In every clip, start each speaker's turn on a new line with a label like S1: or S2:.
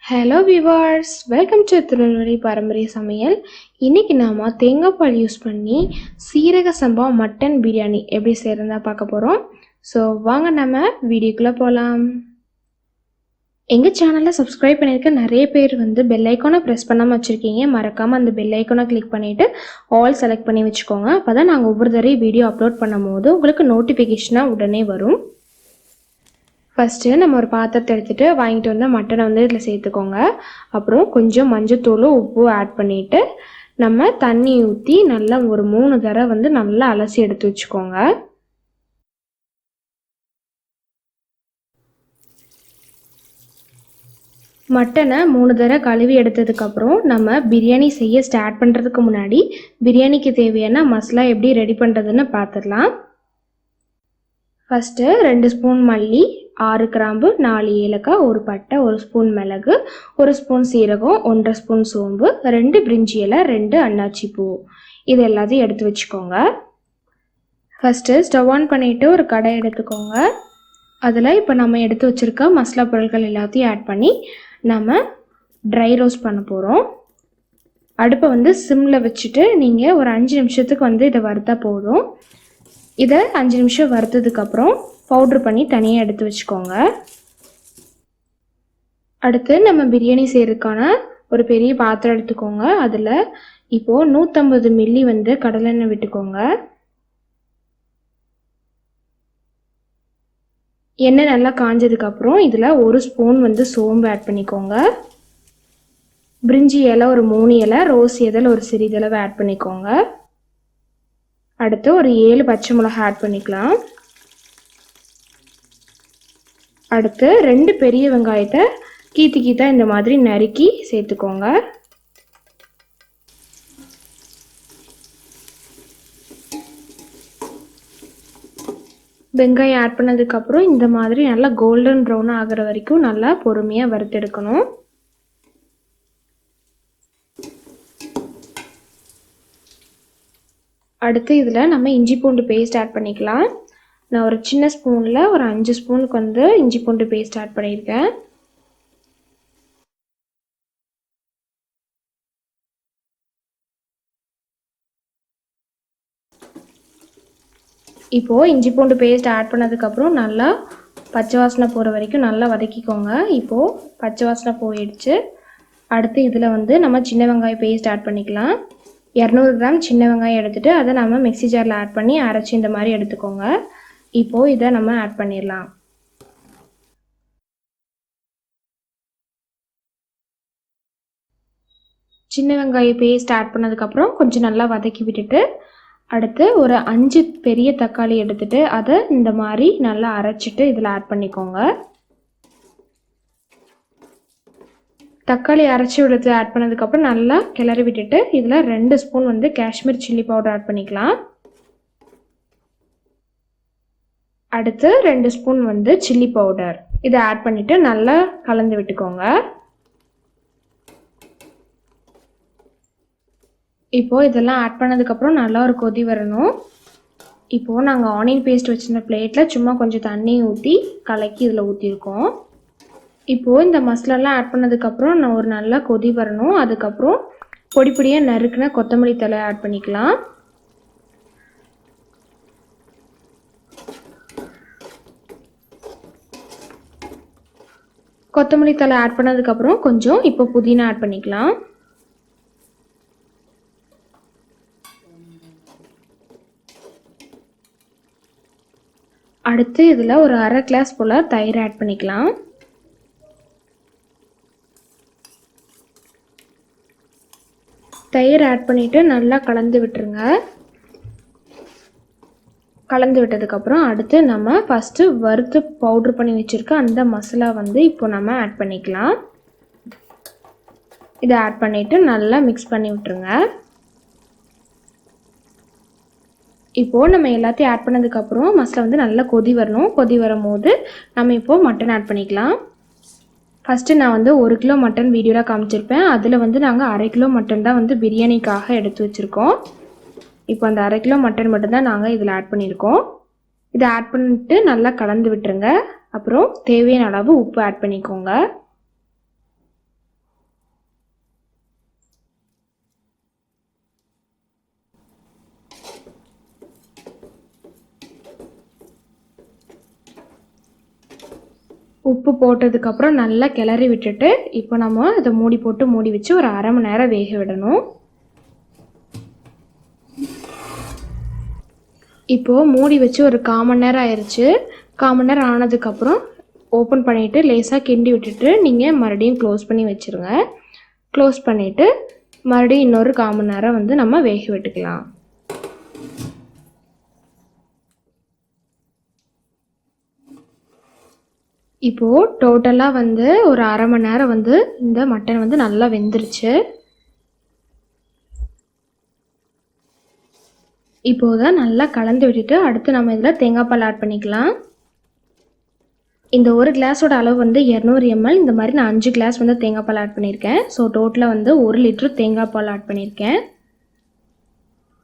S1: Hello viewers, welcome to Tirunelveli பாரம்பரிய சமையல். இன்றைக்கி நாம் தேங்காய் பால் யூஸ் பண்ணி சீரக சம்பா மட்டன் பிரியாணி எப்படி செய்கிறதா பார்க்க போகிறோம். ஸோ வாங்க நம்ம வீடியோக்குள்ளே போகலாம். எங்கள் சேனலில் சப்ஸ்கிரைப் பண்ணியிருக்க நிறைய பேர் பெல் ஐக்கானை ப்ரெஸ் பண்ணாமல் வச்சுருக்கீங்க. மறக்காமல் அந்த பெல் ஐக்கானை கிளிக் பண்ணிவிட்டு ஆல் செலக்ட் பண்ணி வச்சுக்கோங்க. அப்போ தான் நாங்கள் ஒவ்வொரு தடவை வீடியோ அப்லோட் பண்ணும் போது உங்களுக்கு நோட்டிஃபிகேஷனாக உடனே வரும். ஃபஸ்ட்டு நம்ம ஒரு பாத்திரத்தை எடுத்துகிட்டு வாங்கிட்டு வந்து மட்டனை இதில் சேர்த்துக்கோங்க. அப்புறம் கொஞ்சம் மஞ்சத்தூள் உப்பு ஆட் பண்ணிவிட்டு நம்ம தண்ணி ஊற்றி நல்லா ஒரு 3 தடவை நல்லா அலசி எடுத்து வச்சுக்கோங்க. மட்டனை 3 தடவை கழுவி எடுத்ததுக்கப்புறம் நம்ம பிரியாணி செய்ய ஸ்டார்ட் பண்ணுறதுக்கு முன்னாடி பிரியாணிக்கு தேவையான மசாலா எப்படி ரெடி பண்ணுறதுன்னு பார்த்துடலாம். ஃபஸ்ட்டு 2 ஸ்பூன் மல்லி, 6 கிராம்பு, 4 ஏலக்காய், 1 பட்டை, 1 ஸ்பூன் மிளகு, 1 ஸ்பூன் சீரகம், 1.5 ஸ்பூன் சோம்பு, 2 பிரிஞ்சி இலை, 2 அன்னாச்சி பூ, இது எல்லாத்தையும் எடுத்து வச்சுக்கோங்க. ஃபஸ்ட்டு ஸ்டவ் ஆன் பண்ணிவிட்டு ஒரு கடாய் எடுத்துக்கோங்க. அதில் இப்போ நம்ம எடுத்து வச்சுருக்க மசாலா பொருட்கள் எல்லாத்தையும் ஆட் பண்ணி நம்ம ட்ரை ரோஸ்ட் பண்ண போகிறோம். அடுப்பை சிம்மில் வச்சுட்டு நீங்கள் ஒரு 5 நிமிஷத்துக்கு இதை வறுத்தா போதும். இதை 5 நிமிஷம் வறுத்ததுக்கப்புறம் பவுட்ரு பண்ணி தனியாக எடுத்து வச்சுக்கோங்க. அடுத்து நம்ம பிரியாணி செய்கிறதுக்கான ஒரு பெரிய பாத்திரம் எடுத்துக்கோங்க. அதில் இப்போது 150 மில்லி கடலெண்ணெய் விட்டுக்கோங்க. எண்ணெய் நல்லா காஞ்சதுக்கப்புறம் இதில் 1 ஸ்பூன் சோம்பு ஆட் பண்ணிக்கோங்க. பிரிஞ்சி இலை ஒரு 3 இலை, ரோஸ் இதழ் ஒரு சிறிதளவு ஆட் பண்ணிக்கோங்க. அடுத்து ஒரு 7 பச்சை மிளகாய் ஆட் பண்ணிக்கலாம். அடுத்து 2 பெரிய வெங்காயத்தை கீத்தா இந்த மாதிரி நறுக்கி சேர்த்துக்கோங்க. வெங்காயம் ஆட் பண்ணதுக்கப்புறம் இந்த மாதிரி நல்லா கோல்டன் ப்ரௌன் ஆகிற வரைக்கும் நல்லா பொறுமையாக வறுத்தெடுக்கணும். அடுத்து இதில் நம்ம இஞ்சி பூண்டு பேஸ்ட் ஆட் பண்ணிக்கலாம். நான் ஒரு சின்ன ஸ்பூனில் ஒரு 5 ஸ்பூனுக்கு இஞ்சி பூண்டு பேஸ்ட் ஆட் பண்ணியிருக்கேன். இப்போது இஞ்சி பூண்டு பேஸ்ட் ஆட் பண்ணதுக்கப்புறம் நல்லா பச்சை வாசனை போகிற வரைக்கும் நல்லா வதக்கிக்கோங்க. இப்போது பச்சை வாசனை போயிடுச்சு. அடுத்து இதில் நம்ம சின்ன வெங்காயம் பேஸ்ட் ஆட் பண்ணிக்கலாம். 200 கிராம் சின்ன வெங்காயம் எடுத்துகிட்டு அதை நம்ம மிக்ஸி ஜாரில் ஆட் பண்ணி அரைச்சி இந்த மாதிரி எடுத்துக்கோங்க. இப்போது இதை நம்ம ஆட் பண்ணிடலாம். சின்ன வெங்காயம் பேஸ்ட் ஆட் பண்ணதுக்கப்புறம் கொஞ்சம் நல்லா வதக்கி விட்டுட்டு அடுத்து ஒரு 5 பெரிய தக்காளி எடுத்துகிட்டு அதை இந்த மாதிரி நல்லா அரைச்சிட்டு இதில் ஆட் பண்ணிக்கோங்க. தக்காளி அரைச்சி விடுறது ஆட் பண்ணதுக்கப்புறம் நல்லா கிளறி விட்டுட்டு இதில் 2 spoon Kashmir chilli powder add பண்ணிக்கலாம். அடுத்து 2 ஸ்பூன் சில்லி பவுடர் இதை ஆட் பண்ணிவிட்டு நல்லா கலந்து விட்டுக்கோங்க. இப்போது இதெல்லாம் ஆட் பண்ணதுக்கப்புறம் நல்லா ஒரு கொதி வரணும். இப்போது நாங்கள் ஆனியன் பேஸ்ட் வச்சுருந்த பிளேட்டில் சும்மா கொஞ்சம் தண்ணி ஊற்றி கலக்கி இதில் ஊற்றிருக்கோம். இப்போது இந்த மசாலாலாம் ஆட் பண்ணதுக்கப்புறம் நான் ஒரு நல்லா கொதி வரணும். அதுக்கப்புறம் பொடி பொடியாக நறுக்குன கொத்தமல்லி தழை ஆட் பண்ணிக்கலாம். கொத்தமல்லி தழை ஆட் பண்ணதுக்கப்புறம் கொஞ்சம் இப்போ புதினா ஆட் பண்ணிக்கலாம். அடுத்து இதில் ஒரு 1/2 கிளாஸ் போல் தயிர் ஆட் பண்ணிக்கலாம். தயிர் ஆட் பண்ணிவிட்டு நல்லா கலந்து விட்டுருங்க. கலந்து விட்டதுக்கப்புறம் அடுத்து நம்ம ஃபஸ்ட்டு வறுத்து பவுட்ரு பண்ணி வச்சுருக்க அந்த மசாலா இப்போ நம்ம ஆட் பண்ணிக்கலாம். இதை ஆட் பண்ணிவிட்டு நல்லா மிக்ஸ் பண்ணி விட்டுருங்க. இப்போது நம்ம எல்லாத்தையும் ஆட் பண்ணதுக்கப்புறம் மசாலா நல்லா கொதி வரணும். கொதி வரும்போது நம்ம இப்போது மட்டன் ஆட் பண்ணிக்கலாம். ஃபஸ்ட்டு நான் 1 கிலோ மட்டன் வீடியோவில் காமிச்சிருப்பேன். அதில் நாங்கள் 1/2 கிலோ மட்டன் தான் பிரியாணிக்காக எடுத்து வச்சுருக்கோம். இப்போ அந்த 1/2 கிலோ மட்டன் மட்டும்தான் நாங்கள் இதில் ஆட் பண்ணியிருக்கோம். இதை ஆட் பண்ணிட்டு நல்லா கலந்து விட்டுருங்க. அப்புறம் தேவையான அளவு உப்பு ஆட் பண்ணிக்கோங்க. உப்பு போட்டதுக்கப்புறம் நல்லா கிளறி விட்டுட்டு இப்போ நம்ம இதை மூடி போட்டு மூடி வச்சு ஒரு அரை மணி நேரம் வேக விடணும். இப்போது மூடி வச்சு ஒரு 1/4 மணி நேரம் ஆயிடுச்சு. 1/4 மணி நேரம் ஆனதுக்கப்புறம் ஓப்பன் பண்ணிவிட்டு லேசாக கிண்டி விட்டுட்டு நீங்கள் மறுபடியும் க்ளோஸ் பண்ணி வச்சுருங்க. க்ளோஸ் பண்ணிவிட்டு மறுபடியும் இன்னொரு 1/4 மணி நேரம் வந்து நம்ம வேக விட்டுக்கலாம். இப்போது டோட்டலாக வந்து ஒரு அரை மணி நேரம் வந்து இந்த மட்டன் வந்து நல்லா வெந்துருச்சு. இப்போது தான் நல்லா கலந்து விட்டுட்டு அடுத்து நம்ம இதில் தேங்காய் பால் ஆட் பண்ணிக்கலாம். இந்த ஒரு கிளாஸோட அளவு வந்து 200 ml. இந்த மாதிரி நான் 5 கிளாஸ் வந்து தேங்காய் பால் ஆட் பண்ணியிருக்கேன். ஸோ டோட்டலாக வந்து 1 லிட்டர் தேங்காய் பால் ஆட் பண்ணியிருக்கேன்.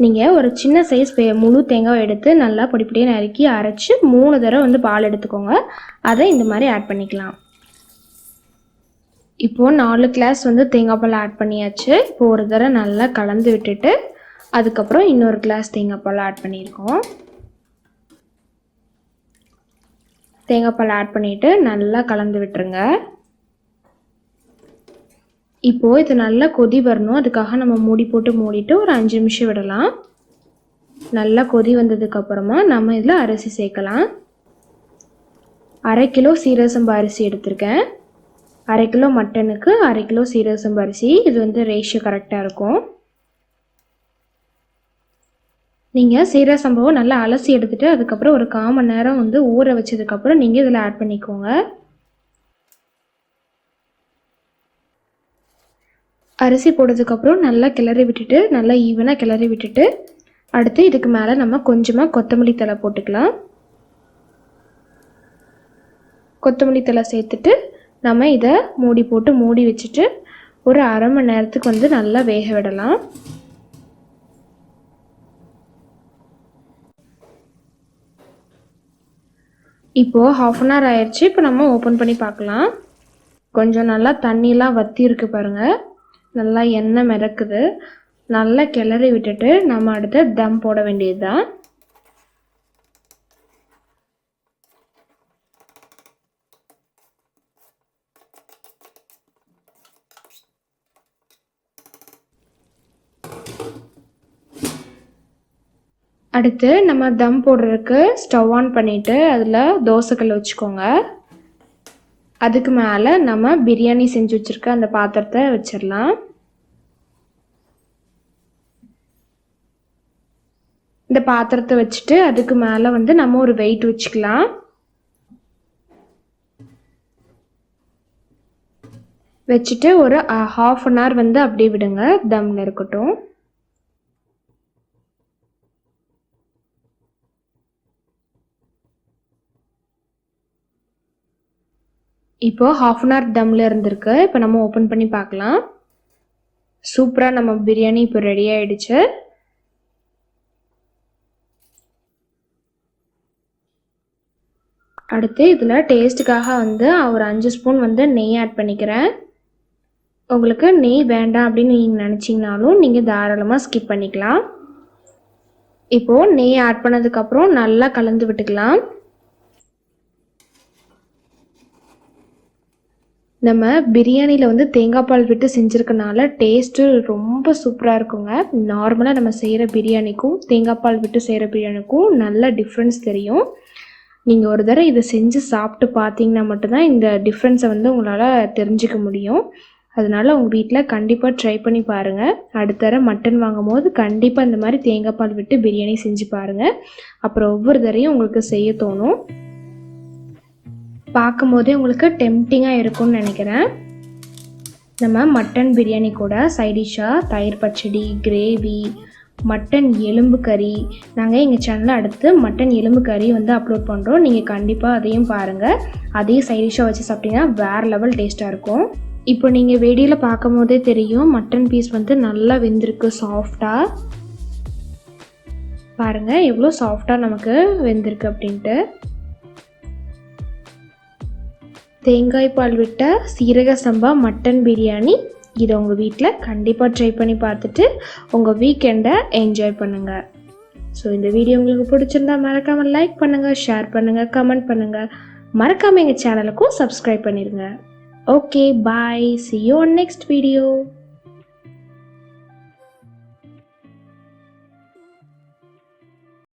S1: நீங்கள் ஒரு சின்ன சைஸ் முழு தேங்காய் எடுத்து நல்லா பொடிப்பொடியாக நறுக்கி அரைச்சி 3 தடவை வந்து பால் எடுத்துக்கோங்க. அதை இந்த மாதிரி ஆட் பண்ணிக்கலாம். இப்போது 4 கிளாஸ் வந்து தேங்காய் பால் ஆட் பண்ணியாச்சு. இப்போ ஒரு தடவை நல்லா கலந்து விட்டுட்டு அதுக்கப்புறம் இன்னொரு கிளாஸ் தேங்காய் பால் ஆட் பண்ணியிருக்கோம். தேங்காய் பால் ஆட் பண்ணிவிட்டு நல்லா கலந்து விட்டுருங்க. இப்போது இது நல்லா கொதி வரணும். அதுக்காக நம்ம மூடி போட்டு மூடிட்டு ஒரு 5 நிமிஷம் விடலாம். நல்லா கொதி வந்ததுக்கப்புறமா நம்ம இதில் அரிசி சேர்க்கலாம். 1/2 கிலோ சீரக சம்பா அரிசி எடுத்திருக்கேன். 1/2 கிலோ மட்டனுக்கு 1/2 கிலோ சீரக சம்பா அரிசி. இது வந்து ரேஷியோ கரெக்டாக இருக்கும். நீங்கள் சீரக சம்பாவை நல்லா அலசி எடுத்துகிட்டு அதுக்கப்புறம் ஒரு 1/4 மணி நேரம் வந்து ஊற வச்சதுக்கப்புறம் நீங்கள் இதில் ஆட் பண்ணிக்கோங்க. அரிசி போட்டதுக்கப்புறம் நல்லா கிளறி விட்டுட்டு நல்லா ஈவனாக கிளறி விட்டுட்டு அடுத்து இதுக்கு மேலே நம்ம கொஞ்சமாக கொத்தமல்லி தழை போட்டுக்கலாம். கொத்தமல்லி தழை சேர்த்துட்டு நம்ம இதை மூடி போட்டு மூடி வச்சுட்டு ஒரு அரை மணி நேரத்துக்கு வந்து நல்லா வேக விடலாம். இப்போது 1/2 அன் ஹவர் ஆயிடுச்சு. இப்போ நம்ம ஓப்பன் பண்ணி பார்க்கலாம். கொஞ்சம் நல்லா தண்ணியெலாம் வற்றி இருக்கு பாருங்கள். நல்லா எண்ணெய் மிதக்குது. நல்லா கிளறி விட்டுட்டு நம்ம அடுத்து தம் போட வேண்டியது தான். அடுத்து நம்ம தம் போடுறதுக்கு ஸ்டவ் ஆன் பண்ணிவிட்டு அதில் தோசைக்கல் வச்சுக்கோங்க. அதுக்கு மேலே நம்ம பிரியாணி செஞ்சு வச்சுருக்க அந்த பாத்திரத்தை வச்சிடலாம். இந்த பாத்திரத்தை வச்சுட்டு அதுக்கு மேலே வந்து நம்ம ஒரு வெயிட் வச்சுக்கலாம். வச்சுட்டு ஒரு 1/2 அன் ஹவர் வந்து அப்படியே விடுங்க, தம்மில் இருக்கட்டும். இப்போது 1/2 அன் ஹவர் தம்மில் இருந்திருக்கு. இப்போ நம்ம ஓப்பன் பண்ணி பார்க்கலாம். சூப்பராக நம்ம பிரியாணி இப்போ ரெடி ஆகிடுச்சு. அடுத்து இதில் டேஸ்ட்டுக்காக வந்து ஒரு 5 ஸ்பூன் வந்து நெய் ஆட் பண்ணிக்கிறேன். உங்களுக்கு நெய் வேண்டாம் அப்படின்னு நீங்கள் நினச்சிங்கனாலும் நீங்கள் தாராளமாக ஸ்கிப் பண்ணிக்கலாம். இப்போது நெய் ஆட் பண்ணதுக்கப்புறம் நல்லா கலந்து விட்டுக்கலாம். நம்ம பிரியாணியில் வந்து தேங்காய் பால் விட்டு செஞ்சுருக்கனால டேஸ்ட்டு ரொம்ப சூப்பராக இருக்குங்க. நார்மலாக நம்ம செய்கிற பிரியாணிக்கும் தேங்காய் பால் விட்டு செய்கிற பிரியாணிக்கும் நல்ல டிஃப்ரென்ஸ் தெரியும். நீங்கள் ஒரு தடவை இதை செஞ்சு சாப்பிட்டு பார்த்தீங்கன்னா மட்டும்தான் இந்த டிஃப்ரென்ஸை வந்து உங்களால் தெரிஞ்சுக்க முடியும். அதனால் உங்கள் வீட்டில் கண்டிப்பாக ட்ரை பண்ணி பாருங்கள். அடுத்த தடவை மட்டன் வாங்கும் போது கண்டிப்பாக இந்த மாதிரி தேங்காய் பால் விட்டு பிரியாணி செஞ்சு பாருங்கள். அப்புறம் ஒவ்வொரு தடவையும் உங்களுக்கு செய்ய தோணும். பார்க்கும் போதே உங்களுக்கு டெம்டிங்காக இருக்கும்னு நினைக்கிறேன். நம்ம மட்டன் பிரியாணி கூட சைடிஷ்ஷாக தயிர் பச்சடி, கிரேவி, மட்டன் எலும்பு கறி, நாங்கள் எங்கள் சேனலில் அடுத்து மட்டன் எலும்பு கறி வந்து அப்லோட் பண்ணுறோம். நீங்கள் கண்டிப்பாக அதையும் பாருங்கள். அதையும் சைடிஷ்ஷாக வச்சு சாப்பிட்டீங்கன்னா வேறு லெவல் டேஸ்ட்டாக இருக்கும். இப்போ நீங்கள் வீடியோவில் பார்க்கும் போதே தெரியும் மட்டன் பீஸ் வந்து நல்லா வெந்திருக்கு, சாஃப்டாக. பாருங்கள் எவ்வளோ சாஃப்டாக நமக்கு வெந்திருக்கு அப்படின்ட்டு. தேங்காய் பால் விட்ட சீரக சம்பா மட்டன் பிரியாணி இதை உங்கள் வீட்டில் கண்டிப்பாக ட்ரை பண்ணி பார்த்துட்டு உங்கள் வீக்கெண்டை என்ஜாய் பண்ணுங்கள். ஸோ இந்த வீடியோ உங்களுக்கு பிடிச்சிருந்தா மறக்காமல் லைக் பண்ணுங்கள், ஷேர் பண்ணுங்கள், கமெண்ட் பண்ணுங்கள். மறக்காமல் எங்கள் சேனலுக்கும் சப்ஸ்கிரைப் பண்ணிடுங்க. Okay, bye. See you on next video.